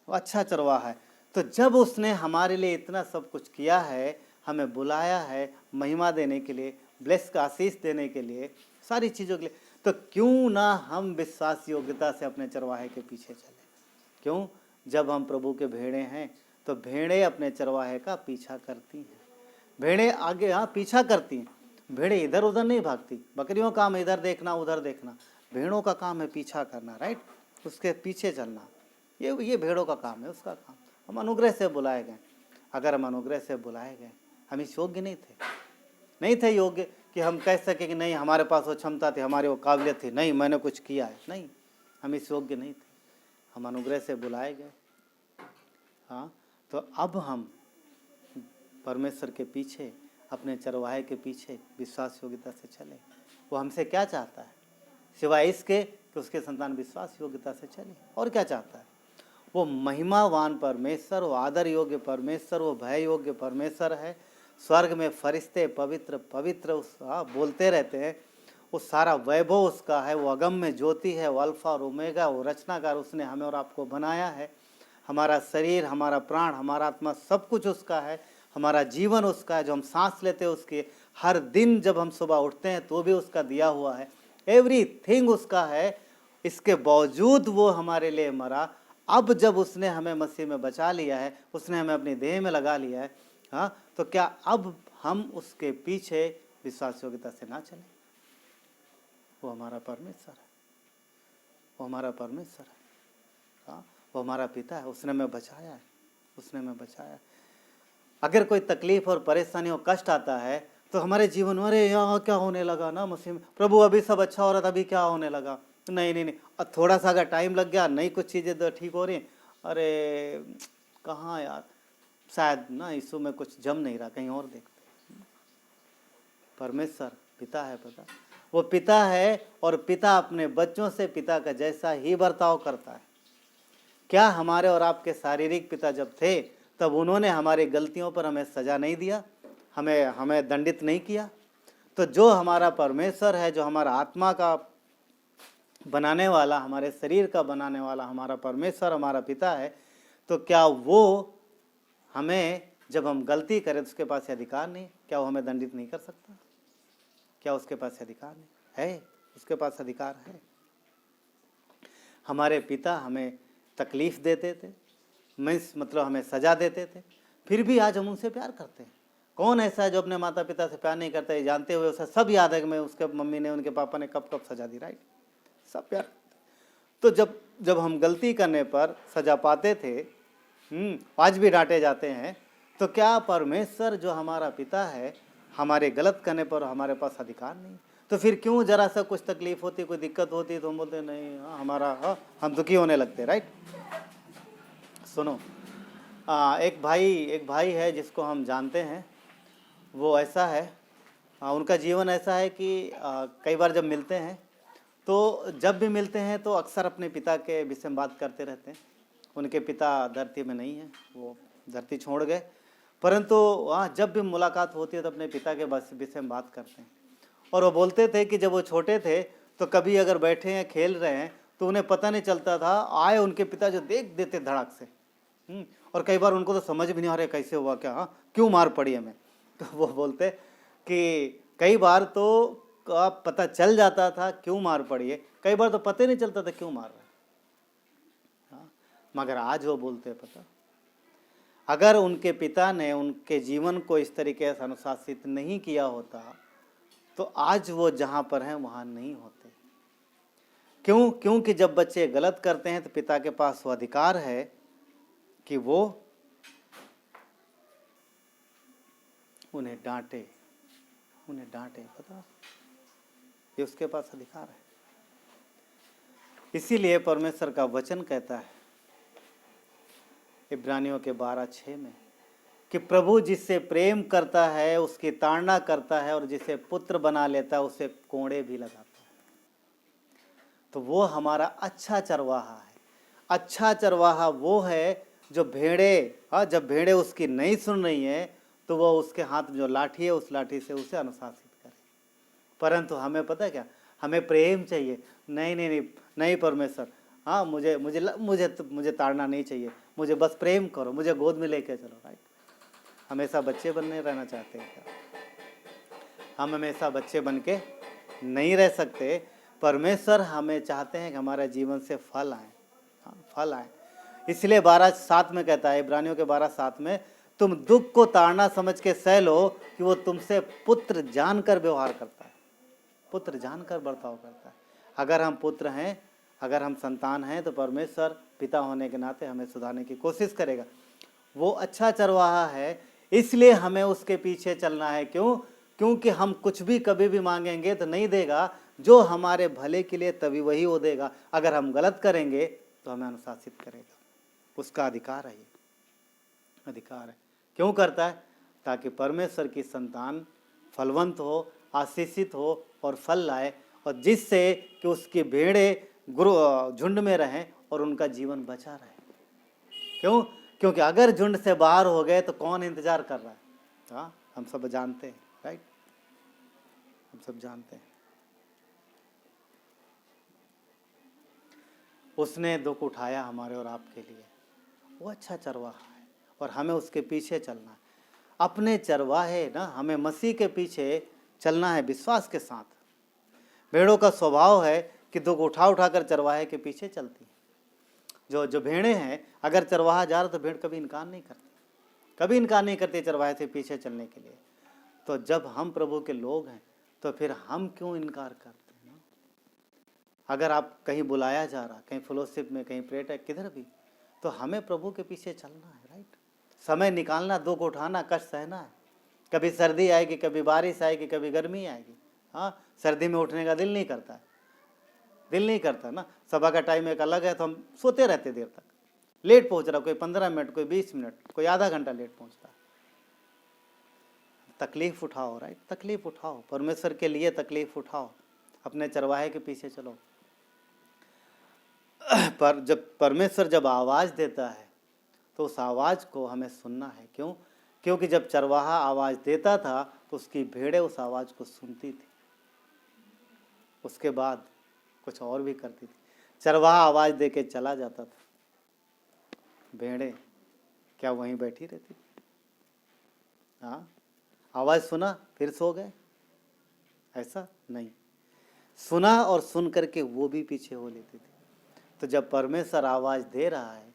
वो अच्छा चरवाहा है। तो जब उसने हमारे लिए इतना सब कुछ किया है, हमें बुलाया है महिमा देने के लिए, ब्लेस का आशीष देने के लिए, सारी चीज़ों के लिए, तो क्यों ना हम विश्वास योग्यता से अपने चरवाहे के पीछे चले। क्यों? जब हम प्रभु के भेड़े हैं तो भेड़े अपने चरवाहे का पीछा करती हैं। भेड़े आगे पीछा करती हैं। भेड़े इधर उधर नहीं भागती। बकरियों का काम इधर देखना उधर देखना, भेड़ों का काम है पीछा करना। राइट, उसके पीछे चलना, ये भेड़ों का काम है, उसका काम। हम अनुग्रह से बुलाए गए। अगर हम अनुग्रह से बुलाए गए, हम इस योग्य नहीं थे योग्य कि हम कह सके कि नहीं हमारे पास वो क्षमता थी, हमारी वो काबिलियत थी, नहीं मैंने कुछ किया है। नहीं, हम इस योग्य नहीं थे, हम अनुग्रह से बुलाए गए। तो अब हम परमेश्वर के पीछे, अपने चरवाहे के पीछे विश्वास योग्यता से चले। वो हमसे क्या चाहता है सिवाय इसके कि उसके संतान विश्वास योग्यता से चले? और क्या चाहता है? वो महिमावान परमेश्वर, वो आदर योग्य परमेश्वर, वो भय योग्य परमेश्वर है। स्वर्ग में फरिश्ते पवित्र पवित्र बोलते रहते हैं। वो सारा वैभव उसका है, वो अगम्य ज्योति है, वो अल्फा और ओमेगा, वो रचनाकार, उसने हमें और आपको बनाया है। हमारा शरीर, हमारा प्राण, हमारा आत्मा, सब कुछ उसका है। हमारा जीवन उसका है, जो हम सांस लेते हैं उसके, हर दिन जब हम सुबह उठते हैं तो भी उसका दिया हुआ है। एवरीथिंग उसका है। इसके बावजूद वो हमारे लिए मरा। अब जब उसने हमें मसीह में बचा लिया है, उसने हमें अपनी देह में लगा लिया है, तो क्या अब हम उसके पीछे विश्वास योग्यता से ना चलें? वो हमारा परमेश्वर है, वो हमारा परमेश्वर है, वो हमारा पिता है। उसने हमें बचाया है, उसने हमें बचाया है। अगर कोई तकलीफ और परेशानी और कष्ट आता है तो हमारे जीवन में, अरे यहाँ क्या होने लगा ना मसीह में, प्रभु अभी सब अच्छा हो रहा था, अभी क्या होने लगा? नहीं, और थोड़ा सा अगर टाइम लग गया, नहीं कुछ चीज़ें तो ठीक हो रही, अरे कहाँ यार, शायद ना यीशु में कुछ जम नहीं रहा, कहीं और देखते। परमेश्वर पिता है, पता, वो पिता है और पिता अपने बच्चों से पिता का जैसा ही बर्ताव करता है। क्या हमारे और आपके शारीरिक पिता जब थे तब उन्होंने हमारी गलतियों पर हमें सजा नहीं दिया, हमें दंडित नहीं किया? तो जो हमारा परमेश्वर है, जो हमारा आत्मा का बनाने वाला, हमारे शरीर का बनाने वाला हमारा परमेश्वर हमारा पिता है, तो क्या वो हमें जब हम गलती करें तो उसके पास अधिकार नहीं? क्या वो हमें दंडित नहीं कर सकता? क्या उसके पास अधिकार नहीं है? उसके पास अधिकार है। हमारे पिता हमें तकलीफ देते थे, मतलब हमें सजा देते थे, फिर भी आज हम उनसे प्यार करते हैं। कौन ऐसा है जो अपने माता पिता से प्यार नहीं करता है? जानते हुए उसे सब याद है कि मैं उसके मम्मी ने, उनके पापा ने कब कब सजा दी, राइट? सब प्यार। तो जब हम गलती करने पर सजा पाते थे, आज भी डांटे जाते हैं, तो क्या परमेश्वर जो हमारा पिता है हमारे गलत करने पर हमारे पास अधिकार नहीं? तो फिर क्यों जरा सा कुछ तकलीफ होती, कोई दिक्कत होती तो हम बोलते नहीं, हम दुखी होने लगते, राइट? सुनो, एक भाई है जिसको हम जानते हैं। वो ऐसा है, उनका जीवन ऐसा है कि कई बार जब मिलते हैं तो जब भी मिलते हैं तो अक्सर अपने पिता के विषय में बात करते रहते हैं। उनके पिता धरती में नहीं हैं, वो धरती छोड़ गए, परंतु जब भी मुलाकात होती है तो अपने पिता के विषय में बात करते हैं। और वो बोलते थे कि जब वो छोटे थे तो कभी अगर बैठे हैं खेल रहे हैं तो उन्हें पता नहीं चलता था, आए उनके पिता जो देख देते धड़ाक से। और कई बार उनको तो समझ भी नहीं आ रहा कैसे हुआ, क्या क्यों मार पड़ी हमें। तो वो बोलते कि कई बार तो पता चल जाता था क्यों मार पड़ी है, कई बार तो पता ही नहीं चलता था क्यों मार रहा है। मगर आज वो बोलते पता, अगर उनके पिता ने उनके जीवन को इस तरीके से अनुशासित नहीं किया होता तो आज वो जहाँ पर हैं वहाँ नहीं होते। क्यों? क्योंकि जब बच्चे गलत करते हैं तो पिता के पास वो अधिकार है कि वो उन्हें डांटे, पता, ये उसके पास अधिकार है। इसीलिए परमेश्वर का वचन कहता है इब्रानियों के 12:6 में कि प्रभु जिससे प्रेम करता है उसकी ताड़ना करता है और जिसे पुत्र बना लेता है उसे कोड़े भी लगाता है। तो वो हमारा अच्छा चरवाहा है। अच्छा चरवाहा वो है जो जब भेड़े उसकी नहीं सुन रही है तो वो उसके हाथ में जो लाठी है उस लाठी से उसे अनुशासित करे। परंतु हमें पता है क्या, हमें प्रेम चाहिए। नहीं परमेश्वर, मुझे ताड़ना नहीं चाहिए, मुझे बस प्रेम करो, मुझे गोद में लेके चलो, राइट? हमेशा बच्चे बनने रहना चाहते हैं क्या? हम हमेशा बच्चे बन के नहीं रह सकते। परमेश्वर हमें चाहते हैं कि हमारे जीवन से फल आए। इसलिए 12:7 में कहता है, इब्रानियों के 12:7 में, तुम दुख को ताड़ना समझ के सह लो कि वो तुमसे पुत्र जानकर व्यवहार करता है, पुत्र जानकर बर्ताव करता है। अगर हम पुत्र हैं, अगर हम संतान हैं तो परमेश्वर पिता होने के नाते हमें सुधारने की कोशिश करेगा। वो अच्छा चरवाहा है, इसलिए हमें उसके पीछे चलना है। क्यों? क्योंकि हम कुछ भी कभी भी मांगेंगे तो नहीं देगा, जो हमारे भले के लिए तभी वही वो देगा। अगर हम गलत करेंगे तो हमें अनुशासित करेगा। उसका अधिकार है, ये अधिकार है। क्यों करता है? ताकि परमेश्वर की संतान फलवंत हो, आशीषित हो और फल लाए, और जिससे कि उसकी भेड़ें झुंड में रहें और उनका जीवन बचा रहे। क्यों? क्योंकि अगर झुंड से बाहर हो गए तो कौन इंतजार कर रहा है? हम सब जानते हैं, राइट? हम सब जानते हैं। उसने दुख उठाया हमारे और आपके लिए। वो अच्छा चरवाहा है और हमें उसके पीछे चलना है। अपने चरवाहे हमें मसीह के पीछे चलना है विश्वास के साथ। भेड़ों का स्वभाव है कि दुख उठा कर चरवाहे के पीछे चलती है। जो भेड़ें हैं, अगर चरवाहा जा रहा तो भेड़ कभी इनकार नहीं करती चरवाहे से पीछे चलने के लिए। तो जब हम प्रभु के लोग हैं तो फिर हम क्यों इनकार करते हैं? अगर आप कहीं बुलाया जा रहा, कहीं फेलोशिप में, कहीं प्रेयर, किधर भी, तो हमें प्रभु के पीछे चलना है, राइट? समय निकालना, दुख उठाना, कष्ट सहना है। कभी सर्दी आएगी, कभी बारिश आएगी, कभी गर्मी आएगी। सर्दी में उठने का दिल नहीं करता ना। सभा का टाइम एक अलग है तो हम सोते रहते देर तक। लेट पहुंच रहा, कोई 15 मिनट, कोई 20 मिनट, कोई आधा घंटा लेट पहुंच रहा। तकलीफ उठाओ, राइट, तकलीफ उठाओ, परमेश्वर के लिए तकलीफ उठाओ, अपने चरवाहे के पीछे चलो। पर जब परमेश्वर जब आवाज़ देता है तो उस आवाज़ को हमें सुनना है। क्यों? क्योंकि जब चरवाहा आवाज़ देता था तो उसकी भेड़ें उस आवाज़ को सुनती थी, उसके बाद कुछ और भी करती थी। चरवाहा आवाज़ दे के चला जाता था, भेड़ें क्या वहीं बैठी रहती थी? हाँ, आवाज़ सुना फिर सो गए? ऐसा नहीं, सुना और सुन करके वो भी पीछे हो लेती थी। तो जब परमेश्वर आवाज़ दे रहा है,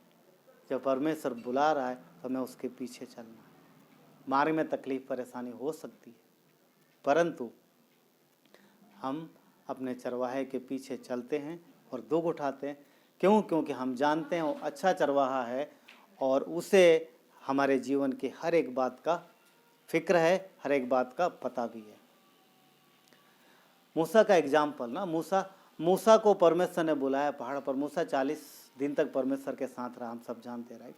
जब परमेश्वर बुला रहा है, तो हमें उसके पीछे चलना है। मार्ग में तकलीफ परेशानी हो सकती है, परंतु हम अपने चरवाहे के पीछे चलते हैं और दुख उठाते हैं। क्यों? क्योंकि हम जानते हैं वो अच्छा चरवाहा है और उसे हमारे जीवन की हर एक बात का फिक्र है, हर एक बात का पता भी है। मूसा का एग्जाम्पल ना, मूसा को परमेश्वर ने बुलाया पहाड़ पर। मूसा 40 दिन तक परमेश्वर के साथ रहा, हम सब जानते हैं, राइट।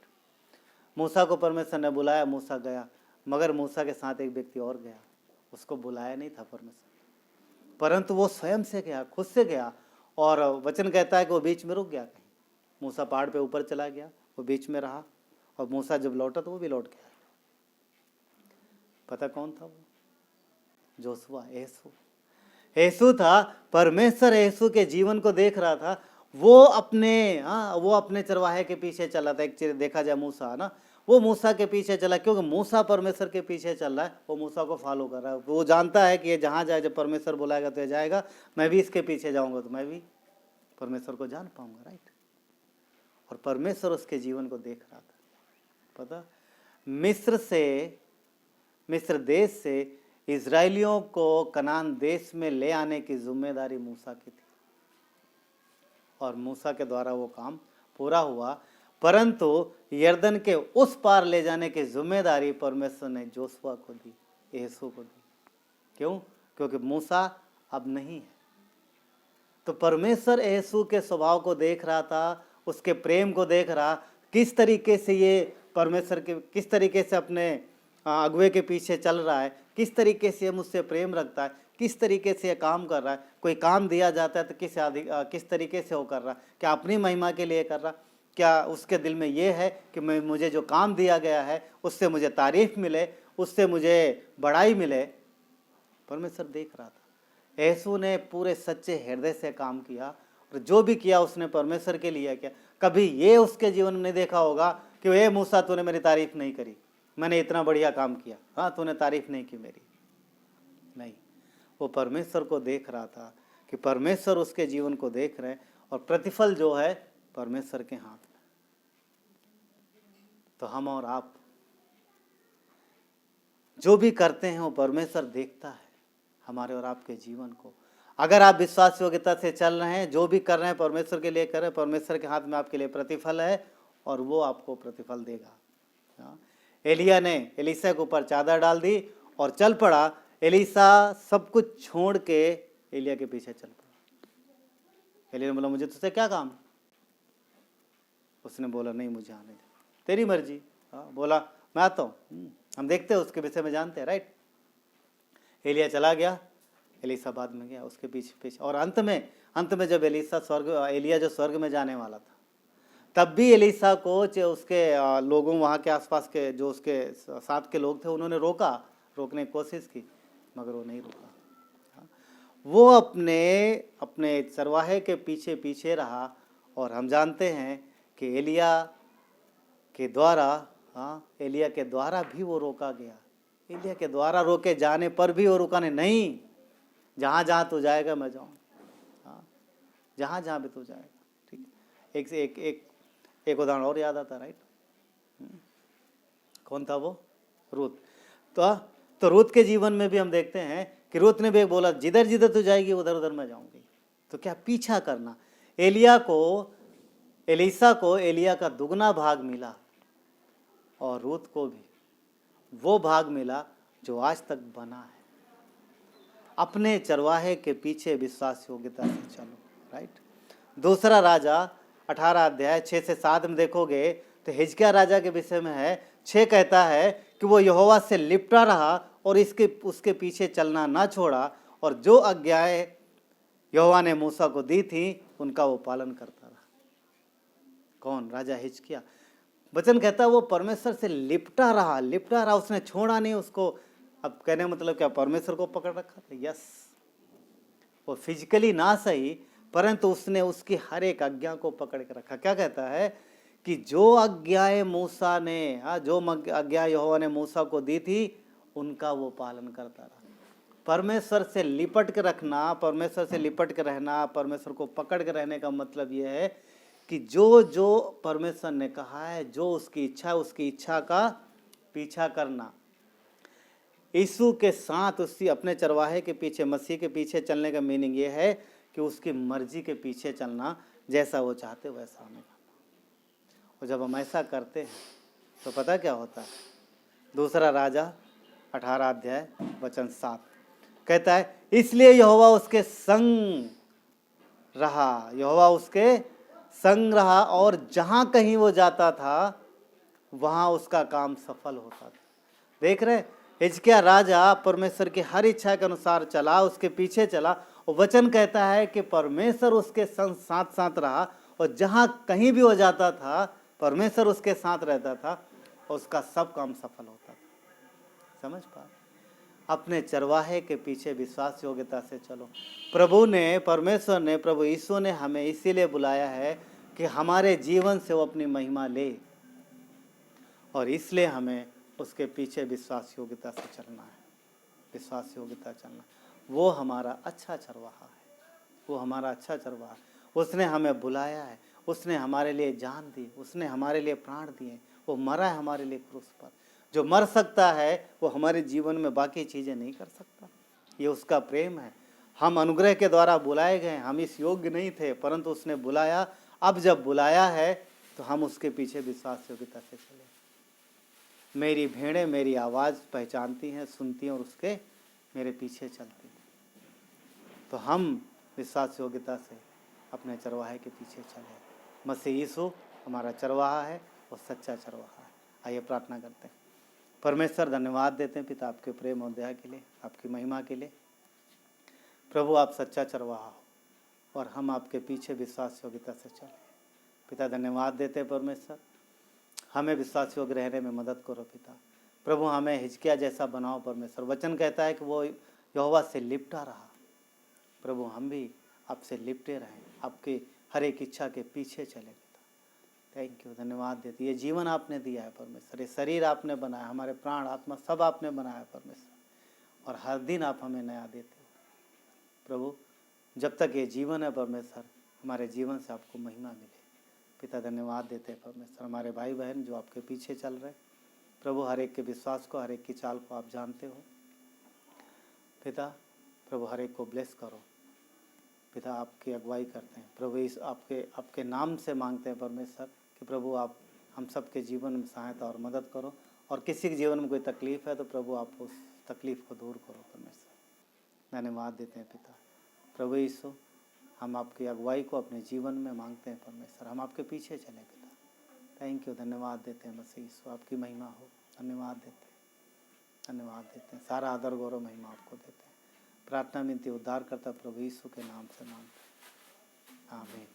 मूसा को परमेश्वर ने बुलाया, मूसा गया, मगर मूसा के साथ एक व्यक्ति और गया, उसको बुलाया नहीं था परमेश्वर, परंतु वो स्वयं से गया, खुद से गया। और वचन कहता है कि वो बीच में रुक गया कहीं। मूसा पहाड़ पे ऊपर चला गया, वो बीच में रहा, और मूसा जब लौटा तो वो भी लौट गया। पता कौन था वो? जोशुआ, यीशु था। परमेश्वर यीशु के जीवन को देख रहा था। वो अपने चरवाहे के पीछे चला था। एक चीज देखा जाए, मूसा ना, वो मूसा के पीछे चला, क्योंकि मूसा परमेश्वर के पीछे चल रहा है, वो मूसा को फॉलो कर रहा है। वो जानता है कि ये जहाँ जाए, जब परमेश्वर बुलाएगा तो ये जाएगा, मैं भी इसके पीछे जाऊंगा तो मैं भी परमेश्वर को जान पाऊंगा, राइट। और परमेश्वर उसके जीवन को देख रहा था। पता, मिस्र देश से इजराइलियों को कनान देश में ले आने की जिम्मेदारी मूसा की थी, और मूसा के द्वारा वो काम पूरा हुआ। परंतु यर्दन के उस पार ले जाने की जिम्मेदारी परमेश्वर ने जोशुआ को दी, यीशु को दी। क्यों? क्योंकि मूसा अब नहीं है। तो परमेश्वर यीशु के स्वभाव को देख रहा था, उसके प्रेम को देख रहा, किस तरीके से ये परमेश्वर के, किस तरीके से अपने अगुवे के पीछे चल रहा है, किस तरीके से मुझसे प्रेम रखता है, किस तरीके से ये काम कर रहा है। कोई काम दिया जाता है तो किस तरीके से वो कर रहा है, क्या अपनी महिमा के लिए कर रहा, क्या उसके दिल में ये है कि मुझे जो काम दिया गया है उससे मुझे तारीफ मिले, उससे मुझे बड़ाई मिले। परमेश्वर देख रहा था। यीशु ने पूरे सच्चे हृदय से काम किया, और जो भी किया उसने परमेश्वर के लिए किया। कभी ये उसके जीवन में नहीं देखा होगा कि ए मूसा तूने मेरी तारीफ नहीं करी, मैंने इतना बढ़िया काम किया, हाँ तूने तारीफ नहीं की मेरी। नहीं, वो परमेश्वर को देख रहा था कि परमेश्वर उसके जीवन को देख रहे हैं, और प्रतिफल जो है परमेश्वर के हाथ में। तो हम और आप जो भी करते हैं वो परमेश्वर देखता है हमारे और आपके जीवन को। अगर आप विश्वास योग्यता से चल रहे हैं, जो भी कर रहे हैं परमेश्वर के लिए कर रहे हैं, परमेश्वर के हाथ में आपके लिए प्रतिफल है, और वो आपको प्रतिफल देगा। एलिया ने एलीसा के ऊपर चादर डाल दी और चल पड़ा। एलीसा सब कुछ छोड़ के एलिया के पीछे चल पड़ा। एलिया ने बोला मुझे तुझसे क्या काम? उसने बोला नहीं मुझे आने दे, तेरी मर्जी। बोला मैं आता हूँ, हम देखते हैं, उसके विषय में जानते हैं, राइट। एलिया चला गया, एलीसा बाद में गया उसके पीछे पीछे। और अंत में जब एलिया जो स्वर्ग में जाने वाला था, तब भी एलीसा को उसके लोगों, वहाँ के आसपास के जो उसके साथ के लोग थे, उन्होंने रोकने की कोशिश की, मगर वो नहीं रुका। वो अपने चरवाहे के पीछे पीछे रहा। और हम जानते हैं कि एलिया के द्वारा भी वो रोका गया। एलिया के द्वारा रोके जाने पर भी वो रुका नहीं। जहाँ जहाँ तू जाएगा मैं जाऊँगा, जहाँ जहाँ भी तू जाएगा, ठीक। एक उदाहरण और याद आता, राइट। कौन था वो? रूत। तो रूत के जीवन में भी हम देखते हैं कि रूत ने भी एक बोला जिधर जिधर तू जाएगी उधर उधर मैं जाऊंगी। तो क्या पीछा करना। एलीसा को एलिया का दुगना भाग मिला, और रूत को भी वो भाग मिला जो आज तक बना है। अपने चरवाहे के पीछे विश्वास योग्यता से चलो, राइट। दूसरा राजा 18 अध्याय 6 से 7 में देखोगे तो हिजकिय्याह राजा के विषय में है। 6 कहता है कि वो यहोवा से लिपटा रहा और इसके उसके पीछे चलना ना छोड़ा, और जो आज्ञाएं यहोवा ने मूसा को दी थी उनका वो पालन करता रहा। कौन? राजा हिजकिय्याह। वचन कहता है वो परमेश्वर से लिपटा रहा, उसने छोड़ा नहीं उसको। अब कहने का मतलब क्या? परमेश्वर को पकड़ रखा था। यस, वो फिजिकली ना सही, परंतु उसने उसकी हर एक आज्ञा को पकड़ के रखा। क्या कहता है कि जो आज्ञाएं मूसा ने, जो आज्ञा यहोवा ने मूसा को दी थी उनका वो पालन करता रहा। परमेश्वर से लिपट के रखना, परमेश्वर से लिपट के रहना, परमेश्वर को पकड़ के रहने का मतलब ये है कि जो जो परमेश्वर ने कहा है, जो उसकी इच्छा है, उसकी इच्छा का पीछा करना। यीशु के साथ उसकी अपने चरवाहे के पीछे, मसीह के पीछे चलने का मीनिंग ये है कि उसकी मर्जी के पीछे चलना, जैसा वो चाहते वैसा हमें करना। और जब हम ऐसा करते हैं तो पता क्या होता है? दूसरा राजा 18 अध्याय वचन 7 कहता है, इसलिए यहोवा उसके संग रहा, और जहां कहीं वो जाता था वहां उसका काम सफल होता था। देख रहे, हिजकिय्याह राजा परमेश्वर की हर इच्छा के अनुसार चला, उसके पीछे चला, और वचन कहता है कि परमेश्वर उसके संग साथ साथ रहा, और जहां कहीं भी वो जाता था परमेश्वर उसके साथ रहता था, और उसका सब काम सफल होता था। समझ पा? अपने चरवाहे के पीछे विश्वास योग्यता से चलो। परमेश्वर ने, प्रभु यीशु ने हमें इसीलिए बुलाया है कि हमारे जीवन से वो अपनी महिमा ले, और इसलिए हमें उसके पीछे विश्वास योग्यता से चलना है। विश्वास योग्यता चलना, वो हमारा अच्छा चरवाहा है, वो हमारा अच्छा चरवाहा है। उसने हमें बुलाया है, उसने हमारे लिए जान दी, उसने हमारे लिए प्राण दिए, वो मरा है हमारे लिए क्रूस पर। जो मर सकता है वो हमारे जीवन में बाकी चीज़ें नहीं कर सकता। ये उसका प्रेम है। हम अनुग्रह के द्वारा बुलाए गए, हम इस योग्य नहीं थे, परंतु उसने बुलाया। अब जब बुलाया है तो हम उसके पीछे विश्वास योग्यता से चले। मेरी भेड़ें मेरी आवाज़ पहचानती हैं, सुनती हैं, और उसके मेरे पीछे चलती हैं। तो हम विश्वास योग्यता से अपने चरवाहे के पीछे चले। मसीह यीशु हमारा चरवाहा है, और सच्चा चरवाहा है। आइए प्रार्थना करते हैं। परमेश्वर, धन्यवाद देते हैं पिता आपके प्रेम और दया के लिए, आपकी महिमा के लिए। प्रभु, आप सच्चा चरवाहा हो और हम आपके पीछे विश्वास योग्यता से चले। पिता, धन्यवाद देते हैं परमेश्वर, हमें विश्वास योग्य रहने में मदद करो पिता। प्रभु, हमें हिजकिय्याह जैसा बनाओ परमेश्वर। वचन कहता है कि वो यहोवा से लिपटा रहा। प्रभु, हम भी आपसे लिपटे रहें, आपकी हर एक इच्छा के पीछे चले पिता। थैंक यू, धन्यवाद देते। ये जीवन आपने दिया है परमेश्वर, ये शरीर आपने बनाया, हमारे प्राण आत्मा सब आपने बनाया परमेश्वर, और हर दिन आप हमें नया देते हो प्रभु। जब तक ये जीवन है परमेश्वर, हमारे जीवन से आपको महिमा मिले पिता। धन्यवाद देते हैं परमेश्वर, हमारे भाई बहन जो आपके पीछे चल रहे प्रभु, हर एक के विश्वास को, हर एक की चाल को आप जानते हो पिता। प्रभु, हर एक को ब्लेस करो पिता। आपकी अगुवाई करते हैं प्रभु, इस आपके नाम से मांगते हैं परमेश्वर कि प्रभु आप हम सब के जीवन में सहायता और मदद करो, और किसी के जीवन में कोई तकलीफ़ है तो प्रभु आप उस तकलीफ़ को दूर करो परमेश्वर। धन्यवाद देते हैं पिता। प्रभु यीशु, हम आपकी अगुवाई को अपने जीवन में मांगते हैं परमेश्वर, हम आपके पीछे चले पिता। थैंक यू, धन्यवाद देते हैं मसीह यीशु, आपकी महिमा हो। धन्यवाद देते हैं, सारा आदर गौरव महिमा आपको देते हैं। प्रार्थना विनती उद्धार करता प्रभु यीशु के नाम से मांगते हैं, आमीन।